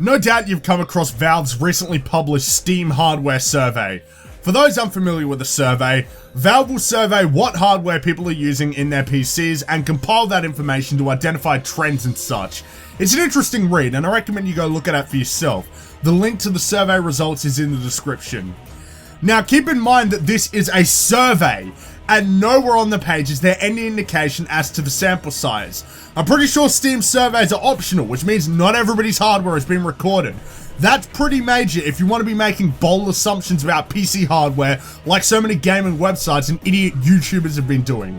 No doubt you've come across Valve's recently published Steam hardware survey. For those unfamiliar with the survey, Valve will survey what hardware people are using in their PCs and compile that information to identify trends and such. It's an interesting read and I recommend you go look at it for yourself. The link to the survey results is in the description. Now keep in mind that this is a survey, and nowhere on the page is there any indication as to the sample size. I'm pretty sure Steam surveys are optional, which means not everybody's hardware has been recorded. That's pretty major if you want to be making bold assumptions about PC hardware like so many gaming websites and idiot YouTubers have been doing.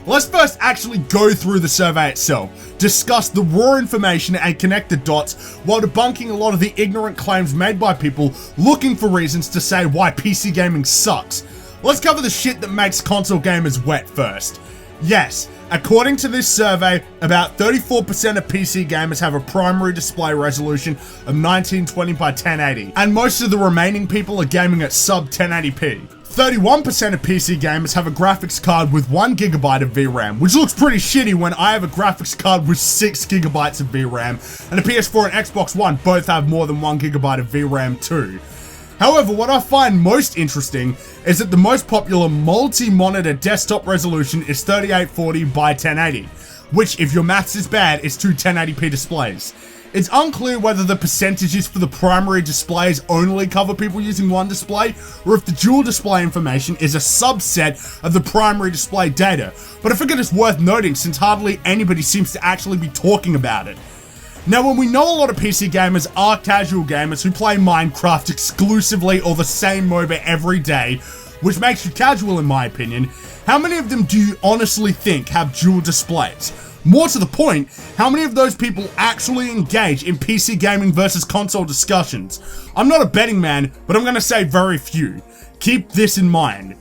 Let's first actually go through the survey itself, discuss the raw information and connect the dots while debunking a lot of the ignorant claims made by people looking for reasons to say why PC gaming sucks. Let's cover the shit that makes console gamers wet first. Yes, according to this survey, about 34% of PC gamers have a primary display resolution of 1920 by 1080, and most of the remaining people are gaming at sub 1080p. 31% of PC gamers have a graphics card with 1GB of VRAM, which looks pretty shitty when I have a graphics card with 6GB of VRAM, and a PS4 and Xbox One both have more than 1GB of VRAM too. However, what I find most interesting is that the most popular multi-monitor desktop resolution is 3840 by 1080, which, if your maths is bad, is two 1080p displays. It's unclear whether the percentages for the primary displays only cover people using one display, or if the dual display information is a subset of the primary display data, but I figured it's worth noting since hardly anybody seems to actually be talking about it. Now, when we know a lot of PC gamers are casual gamers who play Minecraft exclusively or the same MOBA every day, which makes you casual in my opinion, how many of them do you honestly think have dual displays? More to the point, how many of those people actually engage in PC gaming versus console discussions? I'm not a betting man, but I'm going to say very few. Keep this in mind.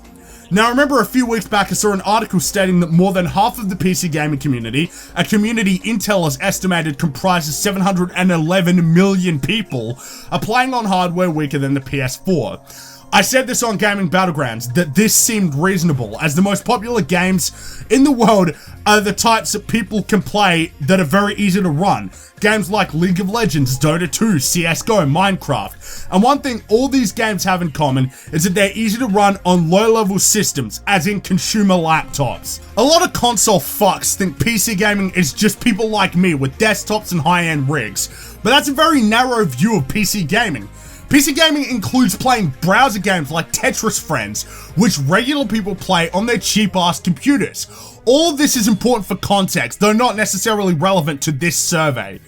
Now, I remember a few weeks back I saw an article stating that more than half of the PC gaming community, a community Intel has estimated comprises 711 million people, are playing on hardware weaker than the PS4. I said this on Gaming Battlegrounds, that this seemed reasonable, as the most popular games in the world are the types that people can play that are very easy to run. Games like League of Legends, Dota 2, CSGO, Minecraft. And one thing all these games have in common is that they're easy to run on low-level systems, as in consumer laptops. A lot of console fucks think PC gaming is just people like me with desktops and high-end rigs, but that's a very narrow view of PC gaming. PC gaming includes playing browser games like Tetris Friends, which regular people play on their cheap-ass computers. All of this is important for context, though not necessarily relevant to this survey.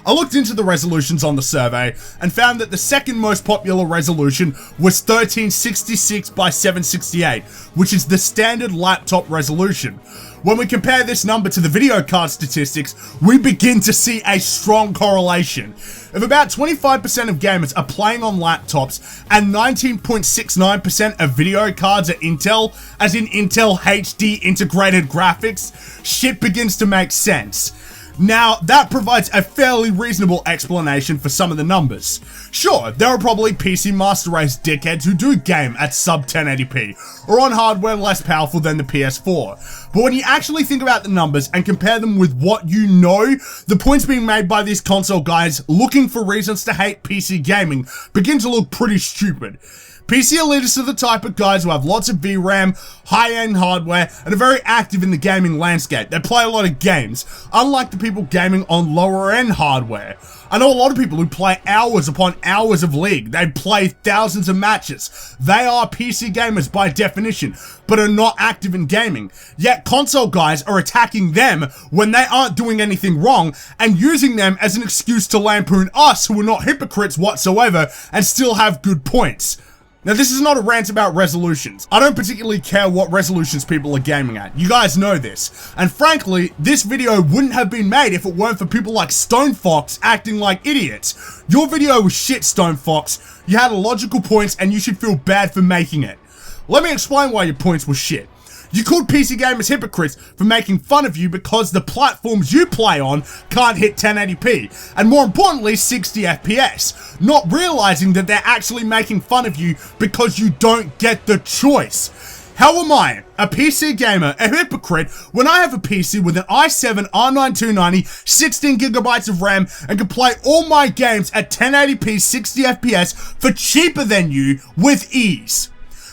I looked into the resolutions on the survey and found that the second most popular resolution was 1366 by 768, which is the standard laptop resolution. When we compare this number to the video card statistics, we begin to see a strong correlation. If about 25% of gamers are playing on laptops and 19.69% of video cards are Intel, as in Intel HD integrated graphics, shit begins to make sense. Now, that provides a fairly reasonable explanation for some of the numbers. Sure, there are probably PC Master Race dickheads who do game at sub 1080p, or on hardware less powerful than the PS4. But when you actually think about the numbers and compare them with what you know, the points being made by these console guys looking for reasons to hate PC gaming begin to look pretty stupid. PC elitists are the type of guys who have lots of VRAM, high-end hardware, and are very active in the gaming landscape. They play a lot of games, unlike the people gaming on lower-end hardware. I know a lot of people who play hours upon hours of League. They play thousands of matches. They are PC gamers by definition, but are not active in gaming. Yet console guys are attacking them when they aren't doing anything wrong and using them as an excuse to lampoon us who are not hypocrites whatsoever and still have good points. Now, this is not a rant about resolutions. I don't particularly care what resolutions people are gaming at. You guys know this. And frankly, this video wouldn't have been made if it weren't for people like StoneFox acting like idiots. Your video was shit, StoneFox. You had logical points and you should feel bad for making it. Let me explain why your points were shit. You called PC gamers hypocrites for making fun of you because the platforms you play on can't hit 1080p, and more importantly 60 FPS, not realizing that they're actually making fun of you because you don't get the choice. How am I, a PC gamer, a hypocrite, when I have a PC with an i7 R9 16GB of RAM and can play all my games at 1080p 60fps for cheaper than you with ease?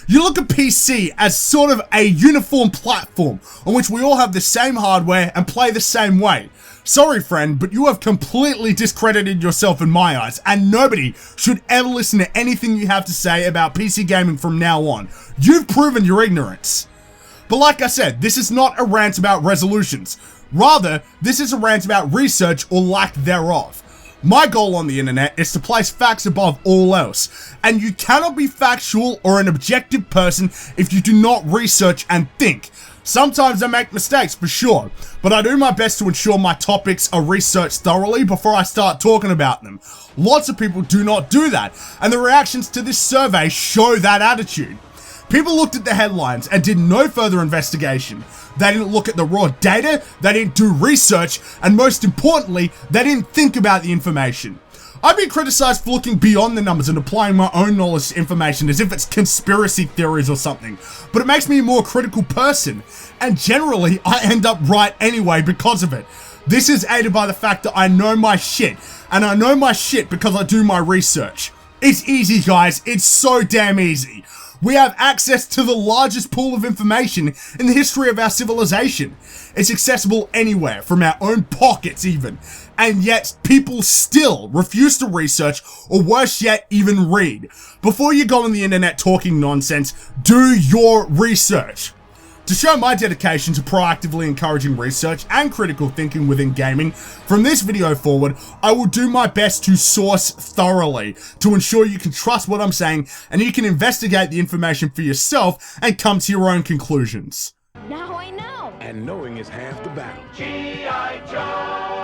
You look at PC as sort of a uniform platform on which we all have the same hardware and play the same way. Sorry friend, but you have completely discredited yourself in my eyes, and nobody should ever listen to anything you have to say about PC gaming from now on. You've proven your ignorance. But like I said, this is not a rant about resolutions. Rather, this is a rant about research or lack thereof. My goal on the internet is to place facts above all else, and you cannot be factual or an objective person if you do not research and think. Sometimes I make mistakes, for sure, but I do my best to ensure my topics are researched thoroughly before I start talking about them. Lots of people do not do that, and the reactions to this survey show that attitude. People looked at the headlines and did no further investigation. They didn't look at the raw data, they didn't do research, and most importantly, they didn't think about the information. I've been criticized for looking beyond the numbers and applying my own knowledge to information as if it's conspiracy theories or something, but it makes me a more critical person, and generally I end up right anyway because of it. This is aided by the fact that I know my shit, and I know my shit because I do my research. It's easy guys, it's so damn easy. We have access to the largest pool of information in the history of our civilization. It's accessible anywhere, from our own pockets even. And yet, people still refuse to research, or worse yet, even read. Before you go on the internet talking nonsense, do your research. To show my dedication to proactively encouraging research and critical thinking within gaming, from this video forward, I will do my best to source thoroughly to ensure you can trust what I'm saying and you can investigate the information for yourself and come to your own conclusions. Now I know! And knowing is half the battle. G.I. Joe!